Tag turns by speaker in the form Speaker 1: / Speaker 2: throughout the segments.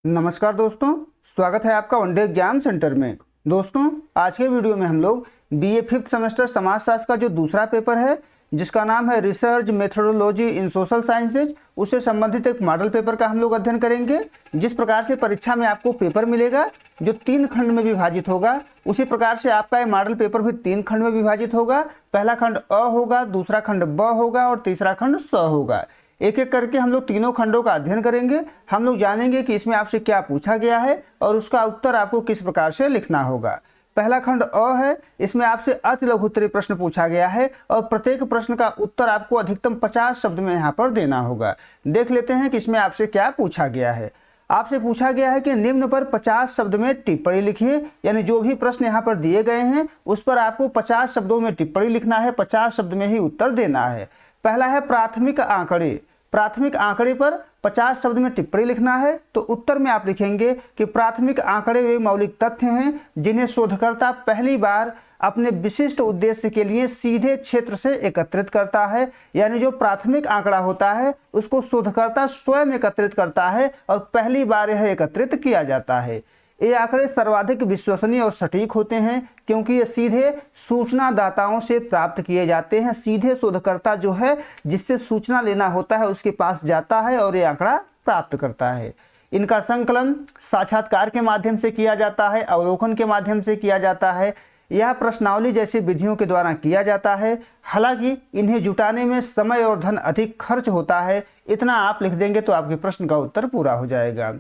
Speaker 1: नमस्कार दोस्तों, स्वागत है आपका वनडे एग्जाम सेंटर में। दोस्तों, आज के वीडियो में हम लोग बीए 5th सेमेस्टर समाजशास्त्र का जो दूसरा पेपर है जिसका नाम है रिसर्च मेथोडोलॉजी इन सोशल साइंसेज, उससे संबंधित एक मॉडल पेपर का हम लोग अध्ययन करेंगे। जिस प्रकार से परीक्षा में आपको पेपर मिलेगा जो 3 खंड में विभाजित होगा, उसी प्रकार से आपका ये मॉडल पेपर भी 3 खंड में विभाजित होगा। पहला खंड अ होगा, दूसरा खंड ब होगा और तीसरा खंड स होगा। एक एक करके हम लोग तीनों खंडों का अध्ययन करेंगे। हम लोग जानेंगे कि इसमें आपसे क्या पूछा गया है और उसका उत्तर आपको किस प्रकार से लिखना होगा। पहला खंड अ है, इसमें आपसे अति लघु उत्तरीय प्रश्न पूछा गया है और प्रत्येक प्रश्न का उत्तर आपको अधिकतम 50 शब्द में यहाँ पर देना होगा। देख लेते हैं कि इसमें आपसे क्या पूछा गया है। आपसे पूछा गया है कि निम्न पर 50 शब्द में टिप्पणी लिखिए, यानी जो भी प्रश्न यहाँ पर दिए गए हैं उस पर आपको 50 शब्दों में टिप्पणी लिखना है, 50 शब्द में ही उत्तर देना है। पहला है प्राथमिक आंकड़े। प्राथमिक आंकड़े पर 50 शब्द में टिप्पणी लिखना है। तो उत्तर में आप लिखेंगे कि प्राथमिक आंकड़े वे मौलिक तथ्य हैं जिन्हें शोधकर्ता पहली बार अपने विशिष्ट उद्देश्य के लिए सीधे क्षेत्र से एकत्रित करता है। यानी जो प्राथमिक आंकड़ा होता है उसको शोधकर्ता स्वयं एकत्रित करता है और पहली बार यह एकत्रित किया जाता है। ये आंकड़े सर्वाधिक विश्वसनीय और सटीक होते हैं क्योंकि ये सीधे सूचनादाताओं से प्राप्त किए जाते हैं। सीधे शोधकर्ता जो है जिससे सूचना लेना होता है उसके पास जाता है और ये आंकड़ा प्राप्त करता है। इनका संकलन साक्षात्कार के माध्यम से किया जाता है, अवलोकन के माध्यम से किया जाता है, यह प्रश्नावली जैसी विधियों के द्वारा किया जाता है। हालांकि इन्हें जुटाने में समय और धन अधिक खर्च होता है। इतना आप लिख देंगे तो आपके प्रश्न का उत्तर पूरा हो जाएगा।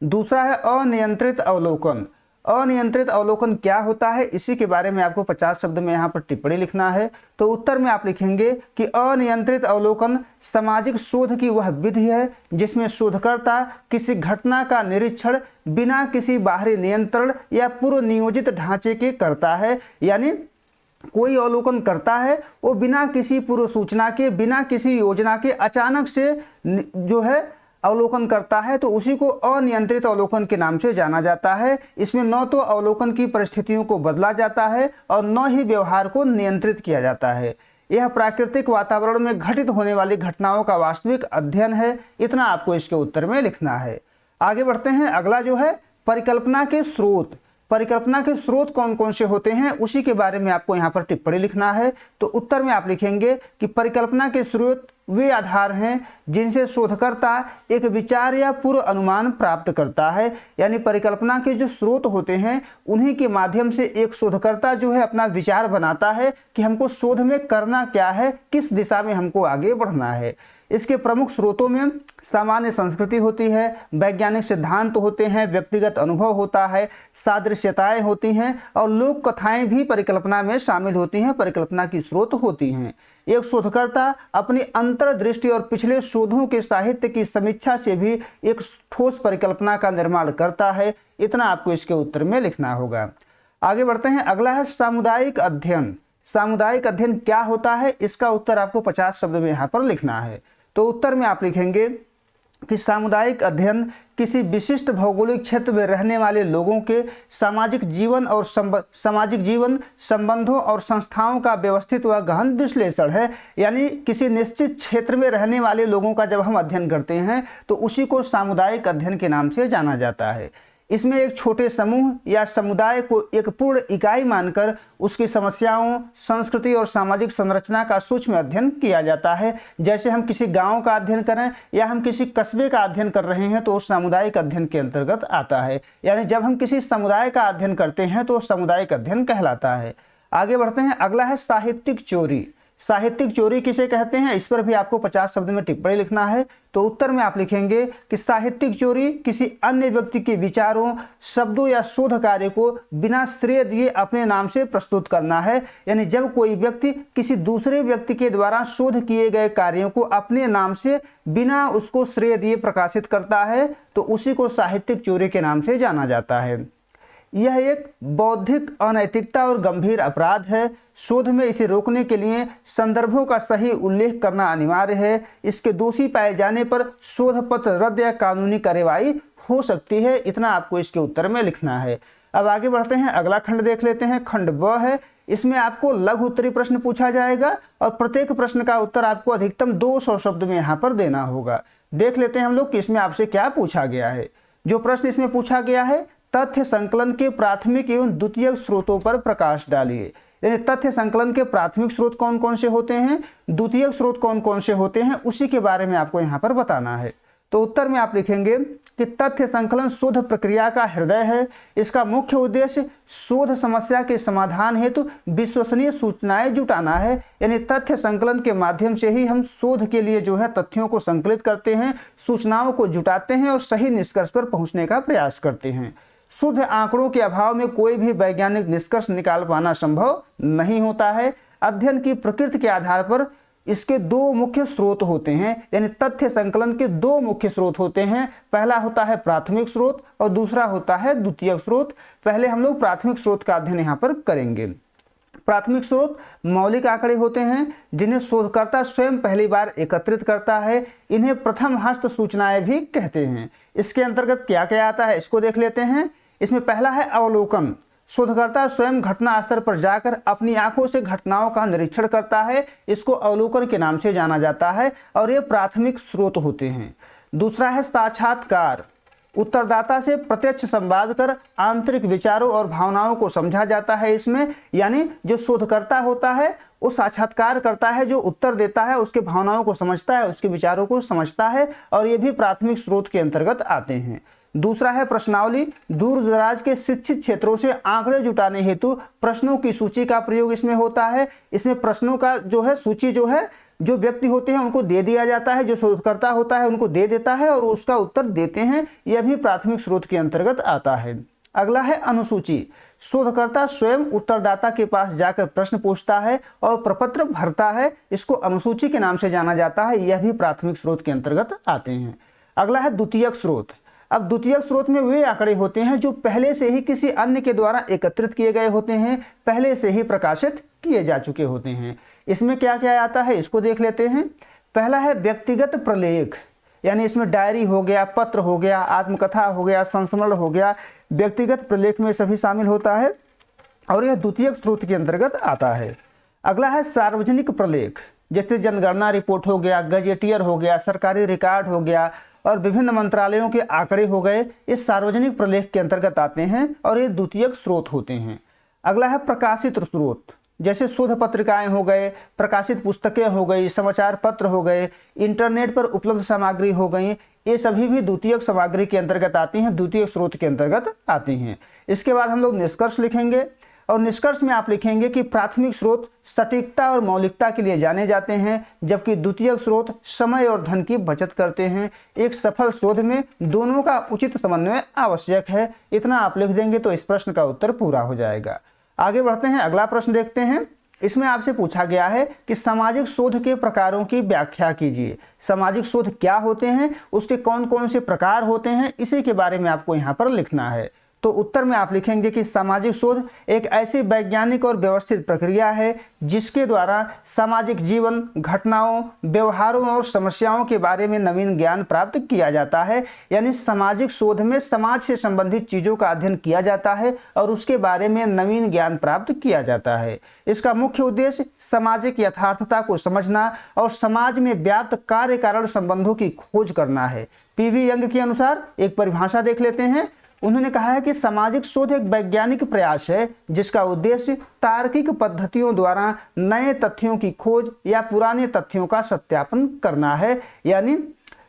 Speaker 1: दूसरा है अनियंत्रित अवलोकन। अनियंत्रित अवलोकन क्या होता है, इसी के बारे में आपको 50 शब्द में यहाँ पर टिप्पणी लिखना है। तो उत्तर में आप लिखेंगे कि अनियंत्रित अवलोकन सामाजिक शोध की वह विधि है जिसमें शोधकर्ता किसी घटना का निरीक्षण बिना किसी बाहरी नियंत्रण या पूर्व नियोजित ढांचे के करता है। यानी कोई अवलोकन करता है वो बिना किसी पूर्व सूचना के, बिना किसी योजना के अचानक से जो है अवलोकन करता है, तो उसी को अनियंत्रित अवलोकन के नाम से जाना जाता है। इसमें न तो अवलोकन की परिस्थितियों को बदला जाता है और न ही व्यवहार को नियंत्रित किया जाता है। यह प्राकृतिक वातावरण में घटित होने वाली घटनाओं का वास्तविक अध्ययन है। इतना आपको इसके उत्तर में लिखना है। आगे बढ़ते हैं। अगला जो है परिकल्पना के स्रोत। परिकल्पना के स्रोत कौन कौन से होते हैं उसी के बारे में आपको यहाँ पर टिप्पणी लिखना है। तो उत्तर में आप लिखेंगे कि परिकल्पना के स्रोत वे आधार हैं जिनसे शोधकर्ता एक विचार या पूर्व अनुमान प्राप्त करता है। यानी परिकल्पना के जो स्रोत होते हैं उन्हीं के माध्यम से एक शोधकर्ता जो है अपना विचार बनाता है कि हमको शोध में करना क्या है, किस दिशा में हमको आगे बढ़ना है। इसके प्रमुख स्रोतों में सामान्य संस्कृति होती है, वैज्ञानिक सिद्धांत होते हैं, व्यक्तिगत अनुभव होता है, सादृश्यताएं होती हैं और लोक कथाएं भी परिकल्पना में शामिल होती हैं, परिकल्पना की स्रोत होती हैं। एक शोधकर्ता अपनी अंतर्दृष्टि और पिछले शोधों के साहित्य की समीक्षा से भी एक ठोस परिकल्पना का निर्माण करता है। इतना आपको इसके उत्तर में लिखना होगा। आगे बढ़ते हैं। अगला है सामुदायिक अध्ययन। सामुदायिक अध्ययन क्या होता है, इसका उत्तर आपको 50 शब्द में यहाँ पर लिखना है। तो उत्तर में आप लिखेंगे कि सामुदायिक अध्ययन किसी विशिष्ट भौगोलिक क्षेत्र में रहने वाले लोगों के सामाजिक जीवन संबंधों और संस्थाओं का व्यवस्थित व गहन विश्लेषण है। यानी किसी निश्चित क्षेत्र में रहने वाले लोगों का जब हम अध्ययन करते हैं तो उसी को सामुदायिक अध्ययन के नाम से जाना जाता है। इसमें एक छोटे समूह या समुदाय को एक पूर्ण इकाई मानकर उसकी समस्याओं, संस्कृति और सामाजिक संरचना का सूक्ष्म अध्ययन किया जाता है। जैसे हम किसी गांव का अध्ययन करें या हम किसी कस्बे का अध्ययन कर रहे हैं तो सामुदायिक अध्ययन के अंतर्गत आता है। यानी जब हम किसी समुदाय का अध्ययन करते हैं तो सामुदायिक अध्ययन कहलाता है। आगे बढ़ते हैं। अगला है साहित्यिक चोरी। साहित्यिक चोरी किसे कहते हैं, इस पर भी आपको 50 शब्द में टिप्पणी लिखना है। तो उत्तर में आप लिखेंगे कि साहित्यिक चोरी किसी अन्य व्यक्ति के विचारों, शब्दों या शोध कार्य को बिना श्रेय दिए अपने नाम से प्रस्तुत करना है। यानी जब कोई व्यक्ति किसी दूसरे व्यक्ति के द्वारा शोध किए गए कार्यों को अपने नाम से बिना उसको श्रेय दिए प्रकाशित करता है तो उसी को साहित्यिक चोरी के नाम से जाना जाता है। यह एक बौद्धिक अनैतिकता और गंभीर अपराध है। शोध में इसे रोकने के लिए संदर्भों का सही उल्लेख करना अनिवार्य है। इसके दोषी पाए जाने पर शोध पत्र रद्द या कानूनी कार्रवाई हो सकती है। इतना आपको इसके उत्तर में लिखना है। अब आगे बढ़ते हैं। अगला खंड देख लेते हैं। खंड ब है। इसमें आपको लघु उत्तरीय प्रश्न पूछा जाएगा और प्रत्येक प्रश्न का उत्तर आपको अधिकतम 200 शब्द में यहाँ पर देना होगा। देख लेते हैं हम लोग कि इसमें आपसे क्या पूछा गया है। जो प्रश्न इसमें पूछा गया है, तथ्य संकलन के प्राथमिक एवं द्वितीयक स्रोतों पर प्रकाश डालिए। यानी तथ्य संकलन के प्राथमिक स्रोत कौन कौन से होते हैं, द्वितीयक स्रोत कौन कौन से होते हैं, उसी के बारे में आपको यहाँ पर बताना है। तो उत्तर में आप लिखेंगे कि तथ्य संकलन शोध प्रक्रिया का हृदय है। इसका मुख्य उद्देश्य शोध समस्या के समाधान हेतु विश्वसनीय सूचनाएं जुटाना है। यानी तथ्य संकलन के माध्यम से ही हम शोध के लिए जो है तथ्यों को संकलित करते हैं, सूचनाओं को जुटाते हैं और सही निष्कर्ष पर पहुंचने का प्रयास करते हैं। शुद्ध आंकड़ों के अभाव में कोई भी वैज्ञानिक निष्कर्ष निकाल पाना संभव नहीं होता है। अध्ययन की प्रकृति के आधार पर इसके दो मुख्य स्रोत होते हैं। यानी तथ्य संकलन के दो मुख्य स्रोत होते हैं। पहला होता है प्राथमिक स्रोत और दूसरा होता है द्वितीयक स्रोत। पहले हम लोग प्राथमिक स्रोत का अध्ययन यहाँ पर करेंगे। प्राथमिक स्रोत मौलिक आंकड़े होते हैं जिन्हें शोधकर्ता स्वयं पहली बार एकत्रित करता है। इन्हें प्रथम हस्त सूचनाएं भी कहते हैं। इसके अंतर्गत क्या क्या आता है, इसको देख लेते हैं। इसमें पहला है अवलोकन। शोधकर्ता स्वयं घटना स्थल पर जाकर अपनी आंखों से घटनाओं का निरीक्षण करता है। इसको अवलोकन के नाम से जाना जाता है और ये प्राथमिक स्रोत होते हैं। दूसरा है साक्षात्कार। उत्तरदाता से प्रत्यक्ष संवाद कर आंतरिक विचारों और भावनाओं को समझा जाता है। इसमें यानी जो शोधकर्ता होता है वो साक्षात्कार करता है, जो उत्तर देता है उसके भावनाओं को समझता है, उसके विचारों को समझता है, और ये भी प्राथमिक स्रोत के अंतर्गत आते हैं। दूसरा है प्रश्नावली। दूर दराज के शिक्षित क्षेत्रों से आंकड़े जुटाने हेतु प्रश्नों की सूची का प्रयोग इसमें होता है। इसमें प्रश्नों का जो है सूची जो है जो व्यक्ति होते हैं उनको दे दिया जाता है, जो शोधकर्ता होता है उनको दे देता है और उसका उत्तर देते हैं। यह भी प्राथमिक स्रोत के अंतर्गत आता है। अगला है अनुसूची। शोधकर्ता स्वयं उत्तरदाता के पास जाकर प्रश्न पूछता है और प्रपत्र भरता है। इसको अनुसूची के नाम से जाना जाता है। यह भी प्राथमिक स्रोत के अंतर्गत आते हैं। अगला है द्वितीयक स्रोत। अब द्वितीयक स्रोत में वे आंकड़े होते हैं जो पहले से ही किसी अन्य के द्वारा एकत्रित किए गए होते हैं, पहले से ही प्रकाशित किए जा चुके होते हैं। इसमें क्या क्या आता है, इसको देख लेते हैं। पहला है व्यक्तिगत प्रलेख। यानी इसमें डायरी हो गया, पत्र हो गया, आत्मकथा हो गया, संस्मरण हो गया। व्यक्तिगत प्रलेख में सभी शामिल होता है और यह द्वितीयक स्रोत के अंतर्गत आता है। अगला है सार्वजनिक प्रलेख। जैसे जनगणना रिपोर्ट हो गया, गजेटियर हो गया, सरकारी रिकॉर्ड हो गया और विभिन्न मंत्रालयों के आंकड़े हो गए, इस सार्वजनिक प्रलेख के अंतर्गत आते हैं और ये द्वितीयक स्रोत होते हैं। अगला है प्रकाशित स्रोत। जैसे शोध पत्रिकाएं हो गए, प्रकाशित पुस्तकें हो गई, समाचार पत्र हो गए, इंटरनेट पर उपलब्ध सामग्री हो गई, ये सभी भी द्वितीयक सामग्री के अंतर्गत आती हैं, द्वितीयक स्रोत के अंतर्गत आती हैं। इसके बाद हम लोग निष्कर्ष लिखेंगे और निष्कर्ष में आप लिखेंगे कि प्राथमिक स्रोत सटीकता और मौलिकता के लिए जाने जाते हैं, जबकि द्वितीयक स्रोत समय और धन की बचत करते हैं। एक सफल शोध में दोनों का उचित समन्वय आवश्यक है। इतना आप लिख देंगे तो इस प्रश्न का उत्तर पूरा हो जाएगा। आगे बढ़ते हैं, अगला प्रश्न देखते हैं। इसमें आपसे पूछा गया है कि सामाजिक शोध के प्रकारों की व्याख्या कीजिए। सामाजिक शोध क्या होते हैं, उसके कौन कौन से प्रकार होते हैं, इसी के बारे में आपको यहाँ पर लिखना है। तो उत्तर में आप लिखेंगे कि सामाजिक शोध एक ऐसी वैज्ञानिक और व्यवस्थित प्रक्रिया है जिसके द्वारा सामाजिक जीवन, घटनाओं, व्यवहारों और समस्याओं के बारे में नवीन ज्ञान प्राप्त किया जाता है। यानी सामाजिक शोध में समाज से संबंधित चीज़ों का अध्ययन किया जाता है और उसके बारे में नवीन ज्ञान प्राप्त किया जाता है। इसका मुख्य उद्देश्य सामाजिक यथार्थता को समझना और समाज में व्याप्त कार्य कारण संबंधों की खोज करना है। पीवी यंग के अनुसार एक परिभाषा देख लेते हैं। उन्होंने कहा है कि सामाजिक शोध एक वैज्ञानिक प्रयास है जिसका उद्देश्य तार्किक पद्धतियों द्वारा नए तथ्यों की खोज या पुराने तथ्यों का सत्यापन करना है। यानी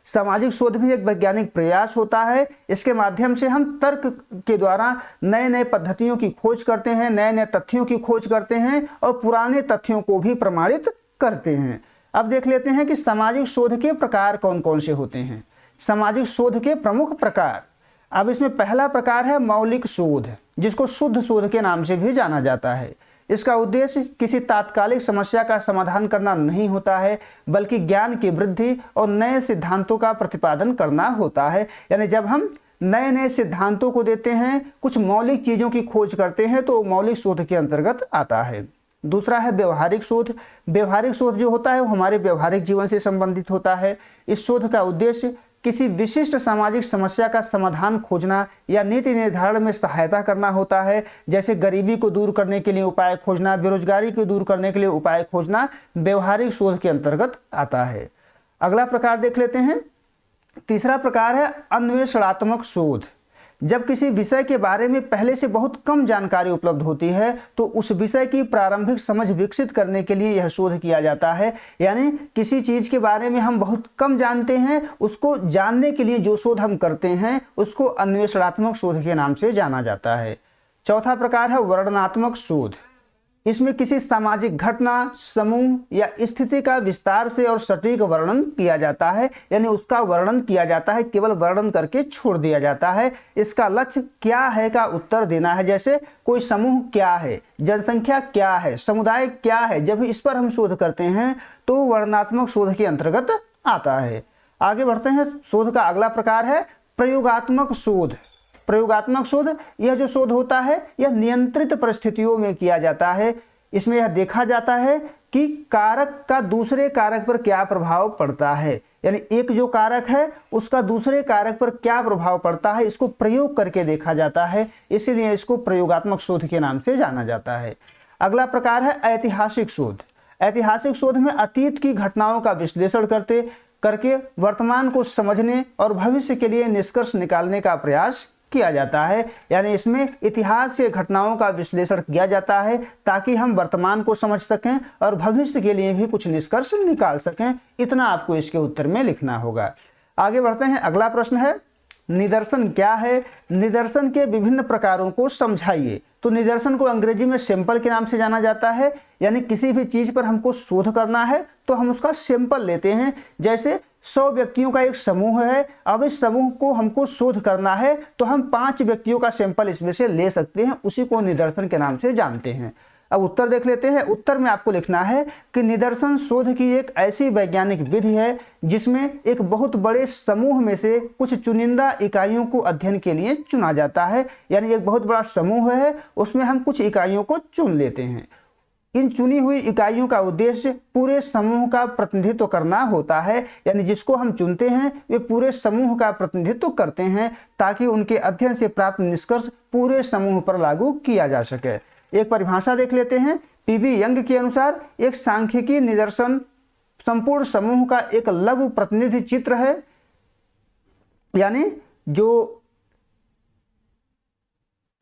Speaker 1: सामाजिक शोध भी एक वैज्ञानिक प्रयास होता है। इसके माध्यम से हम तर्क के द्वारा नए नए पद्धतियों की खोज करते हैं, नए नए तथ्यों की खोज करते हैं और पुराने तथ्यों को भी प्रमाणित करते हैं। अब देख लेते हैं कि सामाजिक शोध के प्रकार कौन कौन से होते हैं। सामाजिक शोध के प्रमुख प्रकार। अब इसमें पहला प्रकार है मौलिक शोध, जिसको शुद्ध शोध के नाम से भी जाना जाता है। इसका उद्देश्य किसी तात्कालिक समस्या का समाधान करना नहीं होता है, बल्कि ज्ञान की वृद्धि और नए सिद्धांतों का प्रतिपादन करना होता है। यानी जब हम नए नए सिद्धांतों को देते हैं, कुछ मौलिक चीज़ों की खोज करते हैं, तो मौलिक शोध के अंतर्गत आता है। दूसरा है व्यवहारिक शोध। व्यवहारिक शोध जो होता है वो हमारे व्यवहारिक जीवन से संबंधित होता है। इस शोध का उद्देश्य किसी विशिष्ट सामाजिक समस्या का समाधान खोजना या नीति निर्धारण में सहायता करना होता है। जैसे गरीबी को दूर करने के लिए उपाय खोजना, बेरोजगारी को दूर करने के लिए उपाय खोजना व्यवहारिक शोध के अंतर्गत आता है। अगला प्रकार देख लेते हैं। तीसरा प्रकार है अन्वेषणात्मक शोध। जब किसी विषय के बारे में पहले से बहुत कम जानकारी उपलब्ध होती है तो उस विषय की प्रारंभिक समझ विकसित करने के लिए यह शोध किया जाता है। यानी किसी चीज के बारे में हम बहुत कम जानते हैं, उसको जानने के लिए जो शोध हम करते हैं उसको अन्वेषणात्मक शोध के नाम से जाना जाता है। चौथा प्रकार है वर्णनात्मक शोध। इसमें किसी सामाजिक घटना, समूह या स्थिति का विस्तार से और सटीक वर्णन किया जाता है। यानी उसका वर्णन किया जाता है, केवल वर्णन करके छोड़ दिया जाता है। इसका लक्ष्य क्या है का उत्तर देना है। जैसे कोई समूह क्या है, जनसंख्या क्या है, समुदाय क्या है, जब इस पर हम शोध करते हैं तो वर्णनात्मक शोध के अंतर्गत आता है। आगे बढ़ते हैं। शोध का अगला प्रकार है प्रयोगात्मक शोध। प्रयोगात्मक शोध, यह जो शोध होता है यह नियंत्रित परिस्थितियों में किया जाता है। इसमें यह देखा जाता है कि कारक का दूसरे कारक पर क्या प्रभाव पड़ता है। यानी एक जो कारक है उसका दूसरे कारक पर क्या प्रभाव पड़ता है, इसको प्रयोग करके देखा जाता है। इसीलिए इसको प्रयोगात्मक शोध के नाम से जाना जाता है। अगला प्रकार है ऐतिहासिक शोध। ऐतिहासिक शोध में अतीत की घटनाओं का विश्लेषण करके वर्तमान को समझने और भविष्य के लिए निष्कर्ष निकालने का प्रयास किया जाता है। यानी इसमें इतिहास के घटनाओं का विश्लेषण किया जाता है ताकि हम वर्तमान को समझ सकें और भविष्य के लिए भी कुछ निष्कर्ष निकाल सकें। इतना आपको इसके उत्तर में लिखना होगा। आगे बढ़ते हैं। अगला प्रश्न है निदर्शन क्या है। निदर्शन के विभिन्न प्रकारों को समझाइए। तो निदर्शन को अंग्रेजी में सैंपल के नाम से जाना जाता है। यानी किसी भी चीज पर हमको शोध करना है तो हम उसका सैंपल लेते हैं। जैसे 100 व्यक्तियों का एक समूह है, अब इस समूह को हमको शोध करना है तो हम 5 व्यक्तियों का सैंपल इसमें से ले सकते हैं, उसी को निदर्शन के नाम से जानते हैं। अब उत्तर देख लेते हैं। उत्तर में आपको लिखना है कि निदर्शन शोध की एक ऐसी वैज्ञानिक विधि है जिसमें एक बहुत बड़े समूह में से कुछ चुनिंदा इकाइयों को अध्ययन के लिए चुना जाता है। यानी एक बहुत बड़ा समूह है, उसमें हम कुछ इकाइयों को चुन लेते हैं। इन चुनी हुई इकाइयों का उद्देश्य पूरे समूह का प्रतिनिधित्व करना होता है। यानी जिसको हम चुनते हैं वे पूरे समूह का प्रतिनिधित्व करते हैं ताकि उनके अध्ययन से प्राप्त निष्कर्ष पूरे समूह पर लागू किया जा सके। एक परिभाषा देख लेते हैं। पीबी यंग के अनुसार एक सांख्यिकी निदर्शन संपूर्ण समूह का एक लघु प्रतिनिधि चित्र है। यानी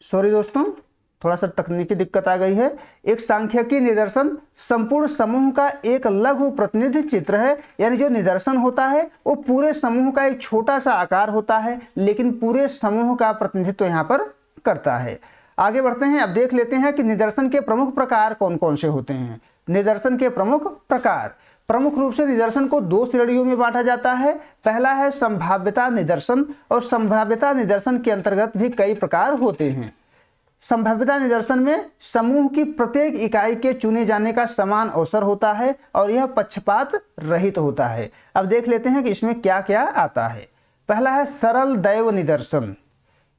Speaker 1: सॉरी दोस्तों, थोड़ा सा तकनीकी दिक्कत आ गई है। एक सांख्यिकी निदर्शन संपूर्ण समूह का एक लघु प्रतिनिधि चित्र है। यानी जो निदर्शन होता है वो पूरे समूह का एक छोटा सा आकार होता है, लेकिन पूरे समूह का प्रतिनिधित्व यहाँ पर करता है। आगे बढ़ते हैं। अब देख लेते हैं कि निदर्शन के प्रमुख प्रकार कौन कौन से होते हैं। निदर्शन के प्रमुख प्रकार, प्रमुख रूप से निदर्शन को 2 श्रेणियों में बांटा जाता है। पहला है संभाव्यता निदर्शन, और संभाव्यता निदर्शन के अंतर्गत भी कई प्रकार होते हैं। संभाव्यता निदर्शन में समूह की प्रत्येक इकाई के चुने जाने का समान अवसर होता है और यह पक्षपात रहित होता है। अब देख लेते हैं कि इसमें क्या क्या आता है। पहला है सरल दैव निदर्शन।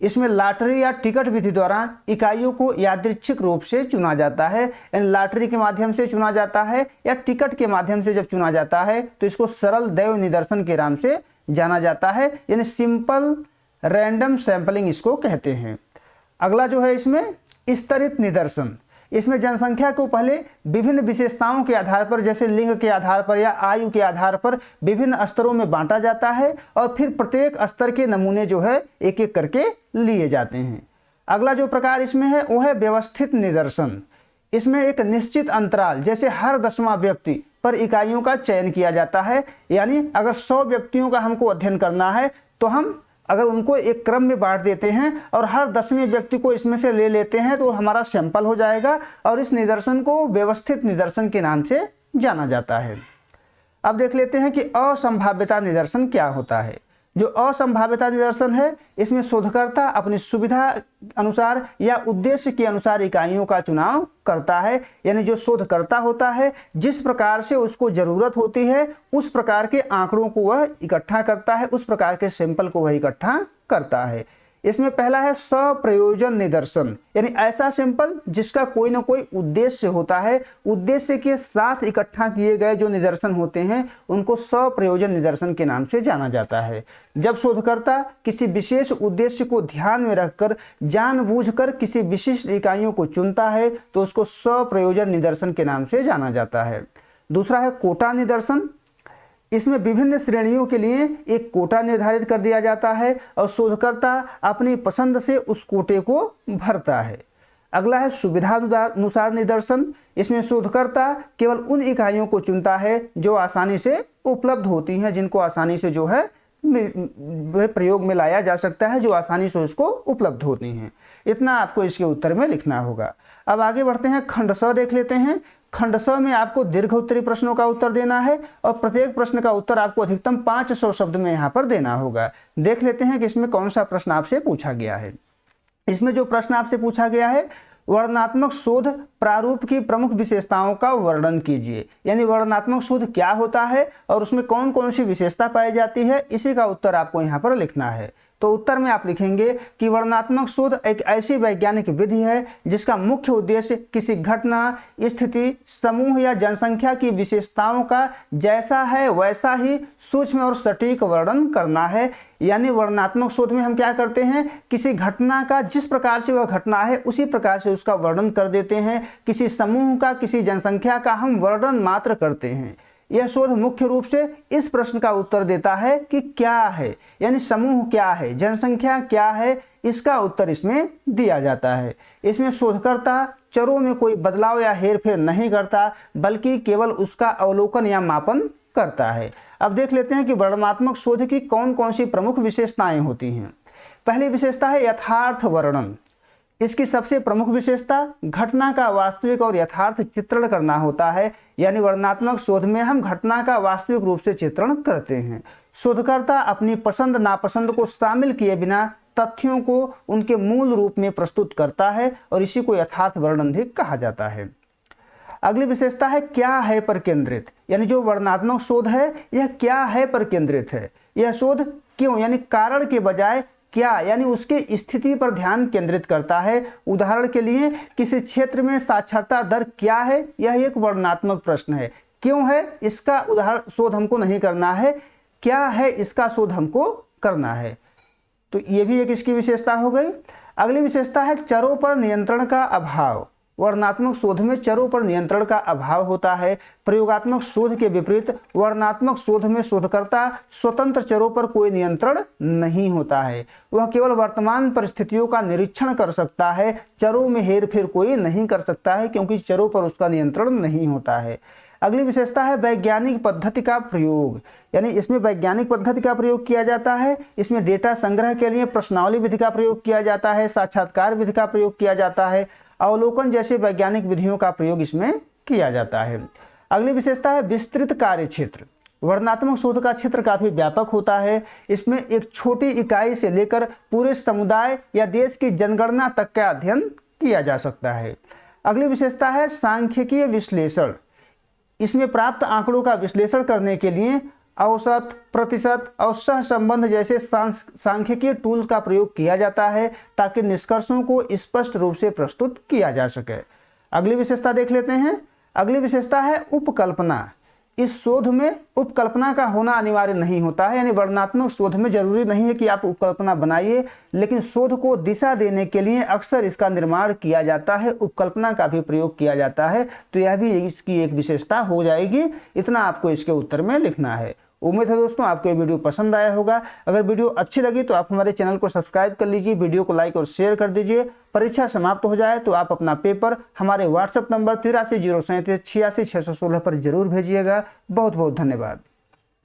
Speaker 1: इसमें लॉटरी या टिकट विधि द्वारा इकाइयों को यादृच्छिक रूप से चुना जाता है। यानी लॉटरी के माध्यम से चुना जाता है या टिकट के माध्यम से जब चुना जाता है तो इसको सरल दैव निदर्शन के नाम से जाना जाता है। यानी सिंपल रैंडम सैंपलिंग इसको कहते हैं। अगला जो है इसमें स्तरित निदर्शन। इसमें जनसंख्या को पहले विभिन्न विशेषताओं के आधार पर, जैसे लिंग के आधार पर या आयु के आधार पर विभिन्न स्तरों में बांटा जाता है और फिर प्रत्येक स्तर के नमूने जो है एक एक करके लिए जाते हैं। अगला जो प्रकार इसमें है वो है व्यवस्थित निदर्शन। इसमें एक निश्चित अंतराल, जैसे हर 10वां व्यक्ति पर इकाइयों का चयन किया जाता है। यानी अगर 100 व्यक्तियों का हमको अध्ययन करना है तो हम अगर उनको एक क्रम में बांट देते हैं और हर 10वें व्यक्ति को इसमें से ले लेते हैं तो हमारा सैंपल हो जाएगा और इस निदर्शन को व्यवस्थित निदर्शन के नाम से जाना जाता है। अब देख लेते हैं कि असंभाव्यता निदर्शन क्या होता है। जो असंभाव्यता निदर्शन है इसमें शोधकर्ता अपनी सुविधा अनुसार या उद्देश्य के अनुसार इकाइयों का चुनाव करता है। यानी जो शोधकर्ता होता है जिस प्रकार से उसको जरूरत होती है उस प्रकार के आंकड़ों को वह इकट्ठा करता है, उस प्रकार के सैंपल को वह इकट्ठा करता है। इसमें पहला है स्वप्रयोजन निदर्शन। यानी ऐसा सैंपल जिसका कोई ना कोई उद्देश्य होता है, उद्देश्य के साथ इकट्ठा किए गए जो निदर्शन होते हैं उनको स्वप्रयोजन निदर्शन के नाम से जाना जाता है। जब शोधकर्ता किसी विशेष उद्देश्य को ध्यान में रखकर जानबूझकर किसी विशिष्ट इकाइयों को चुनता है तो उसको स्वप्रयोजन निदर्शन के नाम से जाना जाता है। दूसरा है कोटा निदर्शन। इसमें विभिन्न श्रेणियों के लिए एक कोटा निर्धारित कर दिया जाता है और शोधकर्ता अपनी पसंद से उस कोटे को भरता है। अगला है सुविधानुसार निदर्शन। इसमें शोधकर्ता केवल उन इकाइयों को चुनता है जो आसानी से उपलब्ध होती हैं, जिनको आसानी से जो है प्रयोग में लाया जा सकता है, जो आसानी से उसको उपलब्ध होती हैं। इतना आपको इसके उत्तर में लिखना होगा। अब आगे बढ़ते हैं, खंड स देख लेते हैं। खंड स में आपको दीर्घ उत्तरी प्रश्नों का उत्तर देना है और प्रत्येक प्रश्न का उत्तर आपको अधिकतम 500 शब्द में यहाँ पर देना होगा। देख लेते हैं कि इसमें कौन सा प्रश्न आपसे पूछा गया है। इसमें जो प्रश्न आपसे पूछा गया है, वर्णनात्मक शोध प्रारूप की प्रमुख विशेषताओं का वर्णन कीजिए। यानी वर्णनात्मक शोध क्या होता है और उसमें कौन कौन सी विशेषता पाई जाती है, इसी का उत्तर आपको यहाँ पर लिखना है। तो उत्तर में आप लिखेंगे कि वर्णनात्मक शोध एक ऐसी वैज्ञानिक विधि है जिसका मुख्य उद्देश्य किसी घटना, स्थिति, समूह या जनसंख्या की विशेषताओं का जैसा है वैसा ही सूक्ष्म और सटीक वर्णन करना है। यानी वर्णनात्मक शोध में हम क्या करते हैं, किसी घटना का जिस प्रकार से वह घटना है उसी प्रकार से उसका वर्णन कर देते हैं। किसी समूह का, किसी जनसंख्या का हम वर्णन मात्र करते हैं। यह शोध मुख्य रूप से इस प्रश्न का उत्तर देता है कि क्या है, यानी समूह क्या है, जनसंख्या क्या है, इसका उत्तर इसमें दिया जाता है। इसमें शोधकर्ता चरों में कोई बदलाव या हेरफेर नहीं करता, बल्कि केवल उसका अवलोकन या मापन करता है। अब देख लेते हैं कि वर्णनात्मक शोध की कौन कौन सी प्रमुख विशेषताएं होती हैं। पहली विशेषता है यथार्थ वर्णन। इसकी सबसे प्रमुख विशेषता घटना का वास्तविक और यथार्थ चित्रण करना होता है। यानी वर्णनात्मक शोध में हम घटना का वास्तविक रूप से चित्रण करते हैं। शोधकर्ता अपनी पसंद नापसंद को शामिल किए बिना तथ्यों को उनके मूल रूप में प्रस्तुत करता है और इसी को यथार्थ वर्णन भी कहा जाता है। अगली विशेषता है क्या है पर केंद्रित। यानी जो वर्णनात्मक शोध है यह क्या है पर केंद्रित है। यह शोध क्यों यानी कारण के बजाय क्या यानी उसके स्थिति पर ध्यान केंद्रित करता है। उदाहरण के लिए किसी क्षेत्र में साक्षरता दर क्या है, यह एक वर्णनात्मक प्रश्न है। क्यों है इसका उदाहरण शोध हमको नहीं करना है, क्या है इसका शोध हमको करना है। तो ये भी एक इसकी विशेषता हो गई। अगली विशेषता है चरों पर नियंत्रण का अभाव। वर्णनात्मक शोध में चरों पर नियंत्रण का अभाव होता है। प्रयोगात्मक शोध के विपरीत वर्णनात्मक शोध में शोधकर्ता स्वतंत्र चरों पर कोई नियंत्रण नहीं होता है। वह केवल वर्तमान परिस्थितियों का निरीक्षण कर सकता है, चरों में हेरफेर कोई नहीं कर सकता है, क्योंकि चरों पर उसका नियंत्रण नहीं होता है। अगली विशेषता है वैज्ञानिक पद्धति का प्रयोग। यानी इसमें वैज्ञानिक पद्धति का प्रयोग किया जाता है। इसमें डेटा संग्रह के लिए प्रश्नावली विधि का प्रयोग किया जाता है, साक्षात्कार विधि का प्रयोग किया जाता है, अवलोकन जैसे वैज्ञानिक विधियों का प्रयोग इसमें किया जाता है। अगली विशेषता है विस्तृत कार्य क्षेत्र। वर्णनात्मक शोध का क्षेत्र काफी व्यापक होता है। इसमें एक छोटी इकाई से लेकर पूरे समुदाय या देश की जनगणना तक का अध्ययन किया जा सकता है। अगली विशेषता है सांख्यिकीय विश्लेषण। इसमें प्राप्त आंकड़ों का विश्लेषण करने के लिए औसत, प्रतिशत और सहसंबंध जैसे सांख्यिकीय टूल का प्रयोग किया जाता है, ताकि निष्कर्षों को स्पष्ट रूप से प्रस्तुत किया जा सके। अगली विशेषता देख लेते हैं। अगली विशेषता है उपकल्पना। इस शोध में उपकल्पना का होना अनिवार्य नहीं होता है। यानी वर्णनात्मक शोध में जरूरी नहीं है कि आप उपकल्पना बनाइए, लेकिन शोध को दिशा देने के लिए अक्सर इसका निर्माण किया जाता है, उपकल्पना का भी प्रयोग किया जाता है। तो यह भी इसकी एक विशेषता हो जाएगी। इतना आपको इसके उत्तर में लिखना है। उम्मीद है दोस्तों आपको ये वीडियो पसंद आया होगा। अगर वीडियो अच्छी लगी तो आप हमारे चैनल को सब्सक्राइब कर लीजिए, वीडियो को लाइक और शेयर कर दीजिए। परीक्षा समाप्त हो जाए तो आप अपना पेपर हमारे व्हाट्सएप नंबर 83 037 86 616 पर जरूर भेजिएगा। बहुत बहुत धन्यवाद।